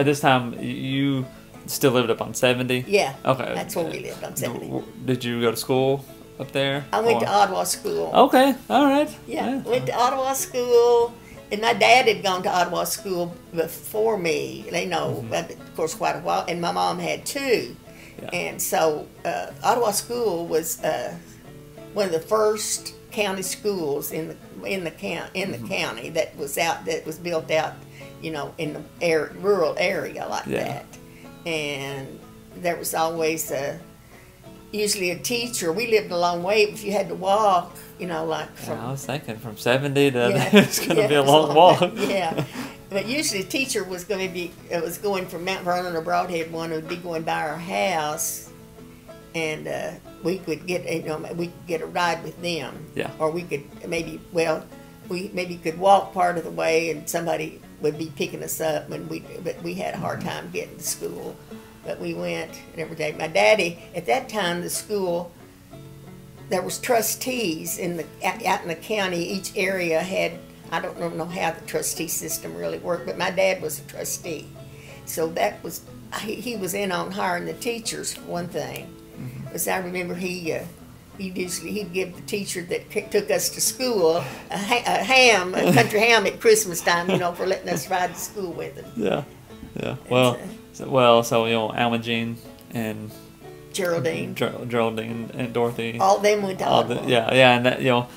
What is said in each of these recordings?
at this time, you still lived up on 70? Yeah. Okay. That's where we lived, on 70. Did you go to school up there? I went to Ottawa school. Okay, all right. Yeah, went to Ottawa school. And my dad had gone to Ottawa school before me, of course, quite a while. And my mom had too. Yeah. And so Ottawa school was one of the first county schools in the county that was built out, in the rural area like that. And there was always usually a teacher. We lived a long way. If you had to walk, like from... I was thinking from 70 to... it's going to be a long walk. Yeah. But usually a teacher was going from Mount Vernon or Broadhead. One would be going by our house, and we could get a ride with them. Yeah. Or we could we could walk part of the way, and somebody would be picking us up, but we had a hard time getting to school. But we went every day. My daddy, at that time, the school, there was trustees out in the county. Each area had, I don't know how the trustee system really worked, but my dad was a trustee. So he was in on hiring the teachers, for one thing. Because I remember he'd give the teacher that took us to school a country ham at Christmas time, for letting us ride to school with him. Yeah, yeah. So Alma and Geraldine and Dorothy. All them went to Ottawa. And that,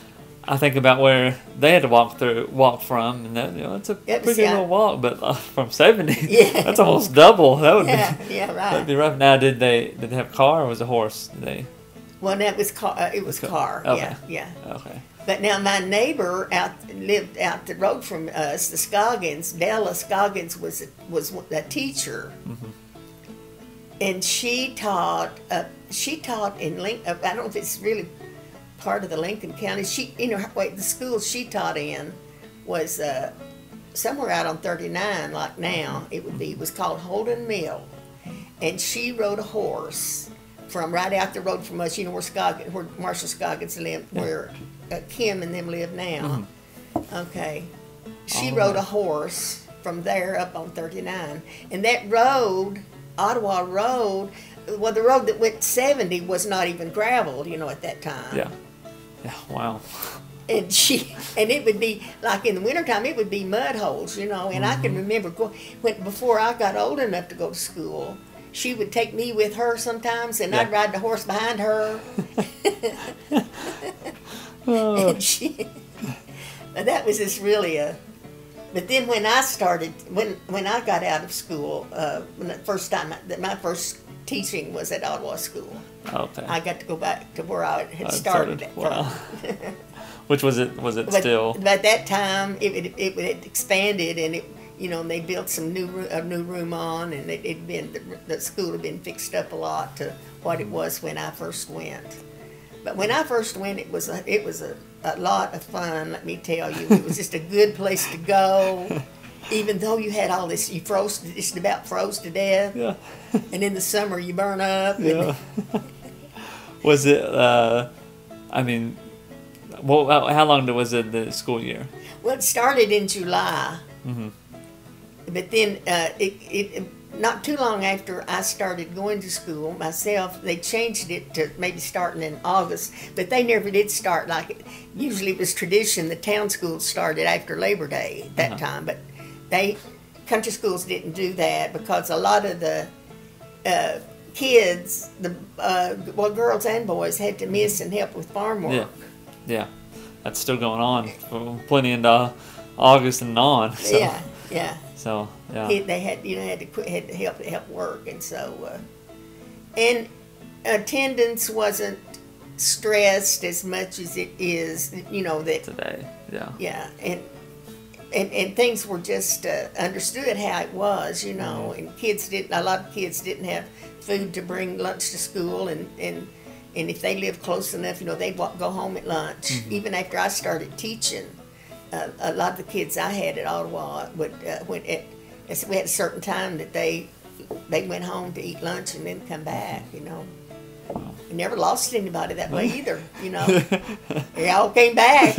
I think about where they had to walk from, and that, it's a pretty good little walk. But from 70, that's almost double. That would be right. That'd be rough. Now, did they have a car or was it a horse? Well, that was car. It was car. Okay. Yeah. Okay. But now my neighbor lived out the road from us, the Scoggins. Della Scoggins was a teacher, and she taught in Lincoln. I don't know if it's really part of the Lincoln County. The school she taught in was somewhere out on 39, like now. It was called Holden Mill, and she rode a horse from right out the road from us. Where Marshall Scoggins lived, where Kim and them live now. Okay, she rode a horse from there up on 39, and that road, Ottawa Road, well, the road that went 70 was not even gravel, at that time. Yeah. Yeah. Wow. And it would be like in the wintertime, it would be mud holes, and I can remember before I got old enough to go to school, she would take me with her sometimes, and I'd ride the horse behind her. And that was just really But then when I started, when I got out of school, my first teaching was at Ottawa School. Okay. I got to go back to where I had started at. Wow. Which was it? Was it still? But at that time, it had expanded, and they built a new room on, and the school had been fixed up a lot to what it was when I first went. But when I first went, it was a lot of fun. Let me tell you, it was just a good place to go. Even though you had all this, you just about froze to death. Yeah. And in the summer, you burn up. Yeah. Was it? How long was it the school year? Well, it started in July. But then not too long after I started going to school myself, they changed it to maybe starting in August, but they never did start like it. Usually it was tradition, the town schools started after Labor Day at that time, but country schools didn't do that because a lot of the kids, girls and boys, had to miss and help with farm work. Yeah. That's still going on for plenty into August and on. So. Yeah. So they had to help work, and so and attendance wasn't stressed as much as it is that today. Yeah, and things were just understood how it was, and a lot of kids didn't have food to bring lunch to school, and if they lived close enough, they'd go home at lunch. Even after I started teaching. A lot of the kids I had at Ottawa we had a certain time that they went home to eat lunch and then come back. We never lost anybody that way either. They all came back.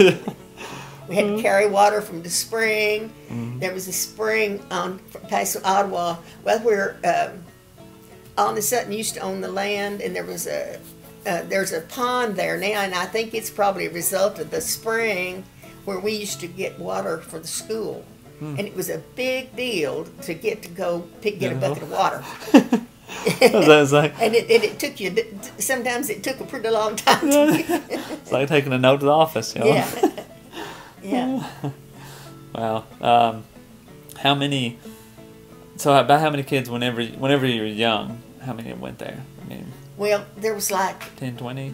We had to carry water from the spring. There was a spring on past Ottawa, well, where all of a sudden used to own the land, and there's a pond there now, and I think it's probably a result of the spring where we used to get water for the school. And it was a big deal to get a bucket of water. And it took you, sometimes it took a pretty long time to get. It's like taking a note to the office, you know? Yeah. Yeah. Wow. How many kids whenever you were young, how many went there? I mean, well, there was like 10, 20?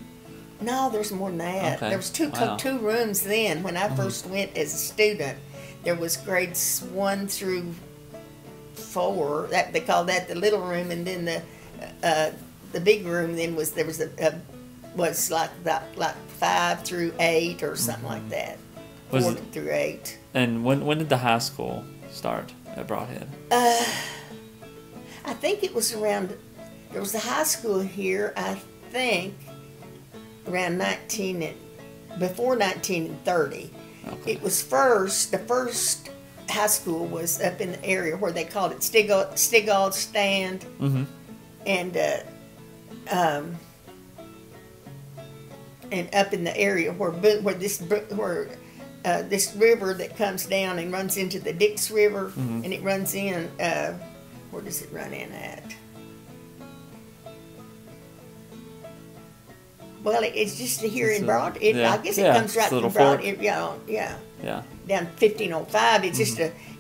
No, there's more than that. Okay. There was two rooms then. When I first went as a student, there was grades 1 through 4. That they called that the little room, and then the big room then was like 5 through 8 or something like that. 4 through 8. And when did the high school start at Broadhead? I think it was around. There was a high school here, I think, around before 1930. Okay. It was the first high school was up in the area where they called it Stigall Stand, and up in the area where this river that comes down and runs into the Dix River, and it runs in. Where does it run in at? Well, it's just here in Broad. I guess it comes right from Broad. Yeah. Down 1505.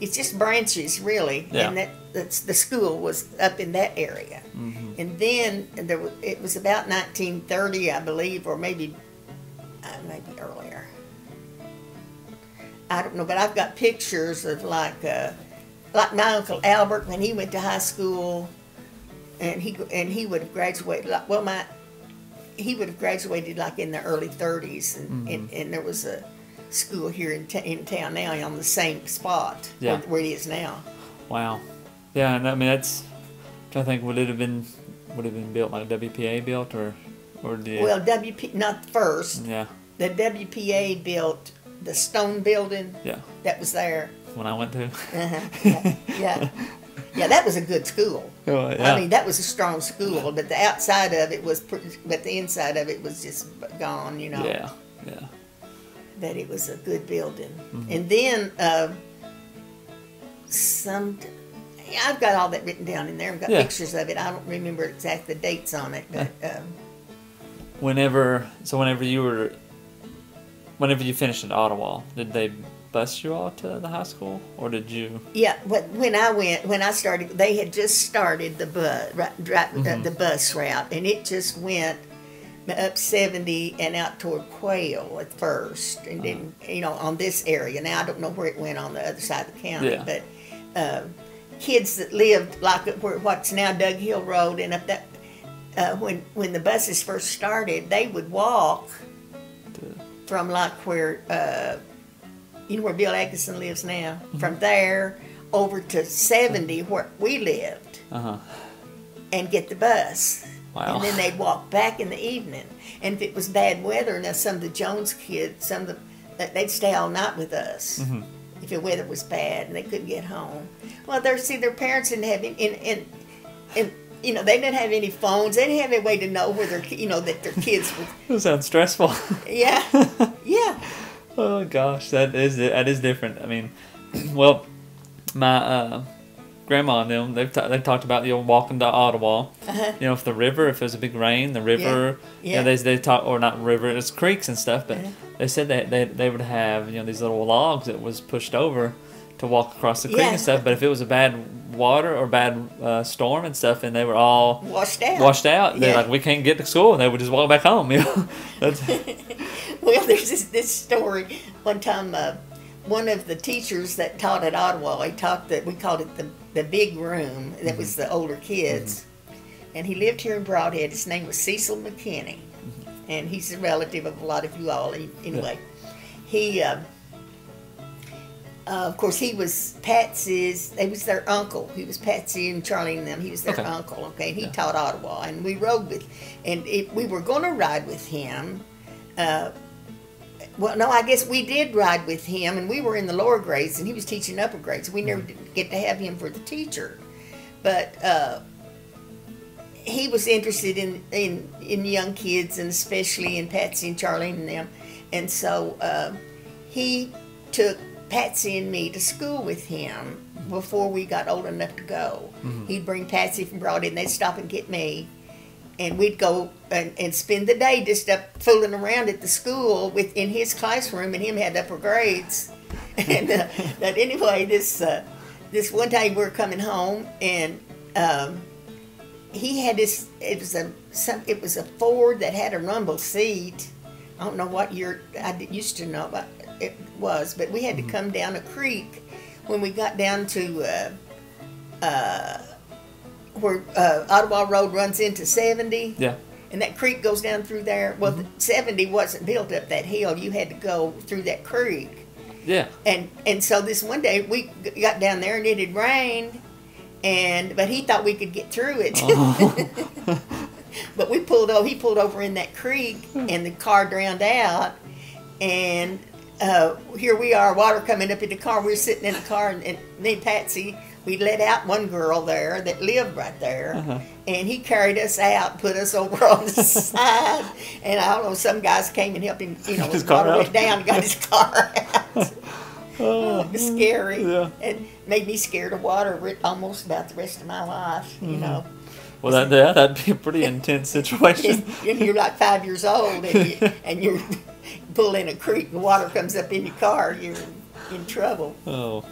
It's just branches really, and that's the school was up in that area. And then it was about 1930, I believe, or maybe earlier. I don't know, but I've got pictures of like my Uncle Albert when he went to high school, and he would have graduated. He would have graduated like in the early 30s, and there was a school here in town now on the same spot where it is now. Wow. Yeah, and I mean that's. I'm trying to think, would it have been built like WPA built or did? Well, not first. Yeah. The WPA built the stone building. Yeah. That was there. When I went to. Yeah, that was a good school. Oh, yeah. I mean, that was a strong school, but the outside of it was, but the inside of it was just gone, you know. Yeah. But it was a good building. And then I've got all that written down in there. I've got pictures of it. I don't remember exactly the dates on it, but. Whenever you finished at Ottawa, did they bus you all to the high school, or did you? Yeah, when I started, they had just started the bus route, and it just went up 70 and out toward Quail at first, and then on this area. Now I don't know where it went on the other side of the county, but kids that lived like what's now Doug Hill Road and up that. When the buses first started, they would walk from like where where Bill Atkinson lives now, from there over to 70 where we lived, and get the bus. Wow. And then they'd walk back in the evening. And if it was bad weather, now some of the Jones kids, they'd stay all night with us if the weather was bad and they couldn't get home. Well, their parents didn't have and they didn't have any phones. They didn't have any way to know where that their kids were. That sounds stressful. Yeah. Oh gosh, that is different. I mean, well, my grandma and them, they've talked about walking to Ottawa. If the river, if it was a big rain, the river. Yeah. They talk, or not river, it's creeks and stuff. But they said they would have these little logs that was pushed over to walk across the creek and stuff. But if it was a bad water or bad storm and stuff, and they were all washed out, they're like, we can't get to school, and they would just walk back home. Well, there's this story. One time, one of the teachers that taught at Ottawa, we called it the big room. That was the older kids, and he lived here in Broadhead. His name was Cecil McKinney, and he's a relative of a lot of you all. Anyway, he. Of course, he was Patsy's. He was their uncle. He was Patsy and Charlie and them. He was their uncle. Okay, and he taught Ottawa, and we rode with, we were going to ride with him. Well, no, I guess we did ride with him, and we were in the lower grades, and he was teaching upper grades. We never did get to have him for the teacher, but he was interested in young kids, and especially in Patsy and Charlene and them. And so he took Patsy and me to school with him before we got old enough to go. He'd bring Patsy from Broadhead, and they'd stop and get me. And we'd go and spend the day just up fooling around at the school in his classroom, and him had upper grades. And but anyway, this one day we were coming home, and he had this. It was a Ford that had a rumble seat. I don't know what year. I used to know what it was, but we had to come down a creek when we got down to where Ottawa Road runs into 70. Yeah. And that creek goes down through there. Well, 70 wasn't built up that hill. You had to go through that creek. Yeah. And so this one day we got down there and it had rained, but he thought we could get through it. But he pulled over in that creek, and the car drowned out, and here we are, water coming up in the car. We're sitting in the car, and me and Patsy, we let out one girl there that lived right there, and he carried us out, put us over on the side, and I don't know, some guys came and helped him, his water went down and got his car out. Oh, it was scary. Yeah. It made me scared of water almost about the rest of my life, Well, that'd be a pretty intense situation. And you're like 5 years old, and you're pulling a creek, and water comes up in your car, you're in trouble. Oh.